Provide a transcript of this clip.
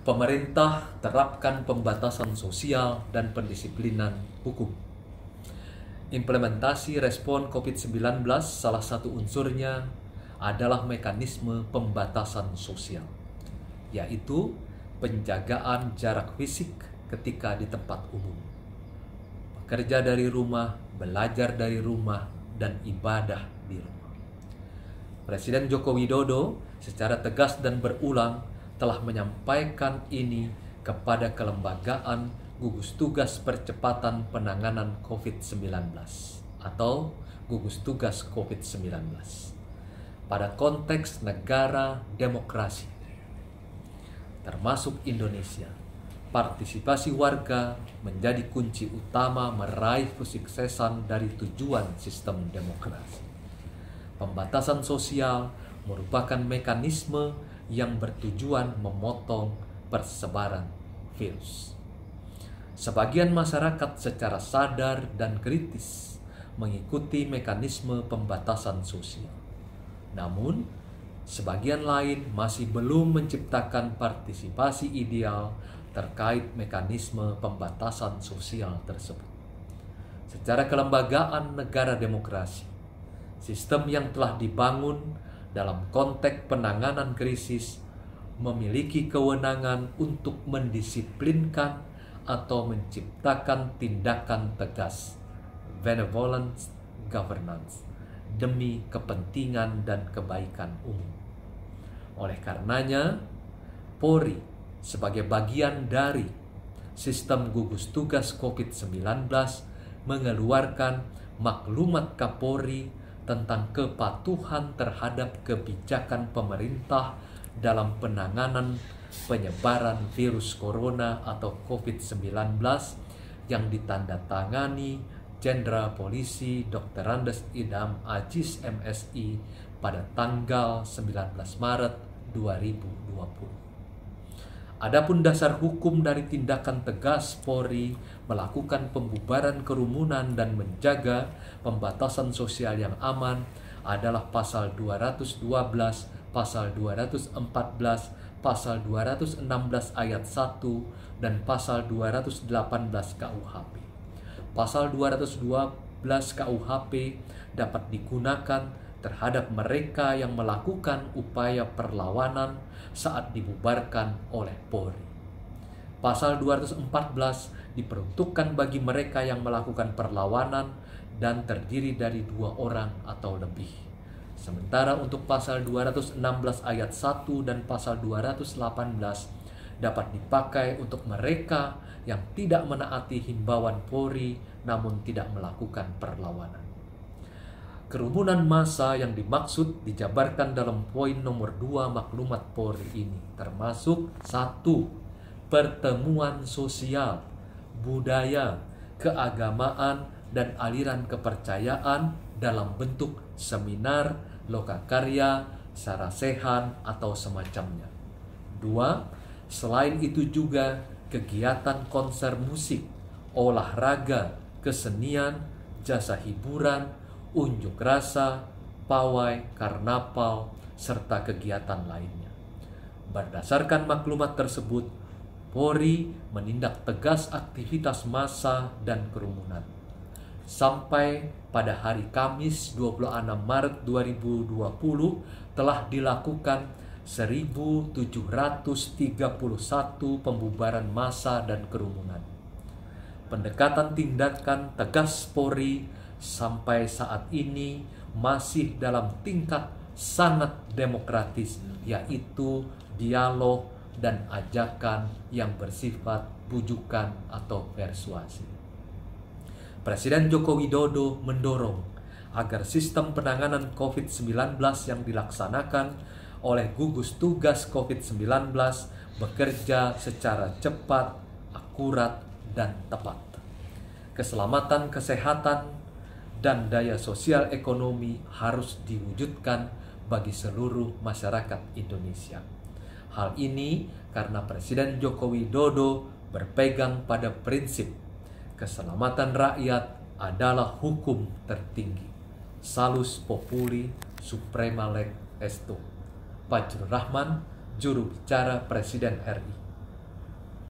Pemerintah terapkan pembatasan sosial dan pendisiplinan hukum. Implementasi respon COVID-19 salah satu unsurnya adalah mekanisme pembatasan sosial, yaitu penjagaan jarak fisik ketika di tempat umum, bekerja dari rumah, belajar dari rumah, dan ibadah di rumah. Presiden Joko Widodo secara tegas dan berulang telah menyampaikan ini kepada kelembagaan gugus tugas percepatan penanganan COVID-19 atau gugus tugas COVID-19 pada konteks negara demokrasi, termasuk Indonesia. Partisipasi warga menjadi kunci utama meraih kesuksesan dari tujuan sistem demokrasi. Pembatasan sosial merupakan mekanisme yang bertujuan memotong persebaran virus. Sebagian masyarakat secara sadar dan kritis mengikuti mekanisme pembatasan sosial. Namun, sebagian lain masih belum menciptakan partisipasi ideal terkait mekanisme pembatasan sosial tersebut. Secara kelembagaan negara demokrasi, sistem yang telah dibangun dalam konteks penanganan krisis memiliki kewenangan untuk mendisiplinkan atau menciptakan tindakan tegas benevolent governance demi kepentingan dan kebaikan umum. Oleh karenanya, Polri sebagai bagian dari sistem gugus tugas COVID-19 mengeluarkan maklumat Kapolri tentang kepatuhan terhadap kebijakan pemerintah dalam penanganan penyebaran virus corona atau COVID-19 yang ditandatangani Jenderal Polisi Dr. Andes Idham Aziz MSI pada tanggal 19 Maret 2020. Adapun dasar hukum dari tindakan tegas Polri melakukan pembubaran kerumunan dan menjaga pembatasan sosial yang aman adalah pasal 212, pasal 214, pasal 216 ayat 1, dan pasal 218 KUHP. Pasal 212 KUHP dapat digunakan terhadap mereka yang melakukan upaya perlawanan saat dibubarkan oleh Polri. Pasal 214 diperuntukkan bagi mereka yang melakukan perlawanan dan terdiri dari 2 orang atau lebih. Sementara untuk pasal 216 ayat 1 dan pasal 218 dapat dipakai untuk mereka yang tidak menaati himbauan Polri namun tidak melakukan perlawanan. Kerumunan massa yang dimaksud dijabarkan dalam poin nomor 2 maklumat Polri ini, termasuk 1. Pertemuan sosial, budaya, keagamaan, dan aliran kepercayaan dalam bentuk seminar, lokakarya, sarasehan, atau semacamnya. 2. Selain itu juga kegiatan konser musik, olahraga, kesenian, jasa hiburan, unjuk rasa, pawai, karnaval, serta kegiatan lainnya. Berdasarkan maklumat tersebut, Polri menindak tegas aktivitas massa dan kerumunan. Sampai pada hari Kamis 26 Maret 2020 telah dilakukan 1.731 pembubaran massa dan kerumunan. Pendekatan tindakan tegas Polri sampai saat ini masih dalam tingkat sangat demokratis, yaitu dialog dan ajakan yang bersifat bujukan atau persuasi. Presiden Joko Widodo mendorong agar sistem penanganan COVID-19 yang dilaksanakan oleh gugus tugas COVID-19 bekerja secara cepat, akurat, dan tepat. Keselamatan kesehatan dan daya sosial ekonomi harus diwujudkan bagi seluruh masyarakat Indonesia. Hal ini karena Presiden Joko Widodo berpegang pada prinsip keselamatan rakyat adalah hukum tertinggi. Salus Populi Suprema Leg Esto. Fajrul Rahman, juru bicara Presiden RI.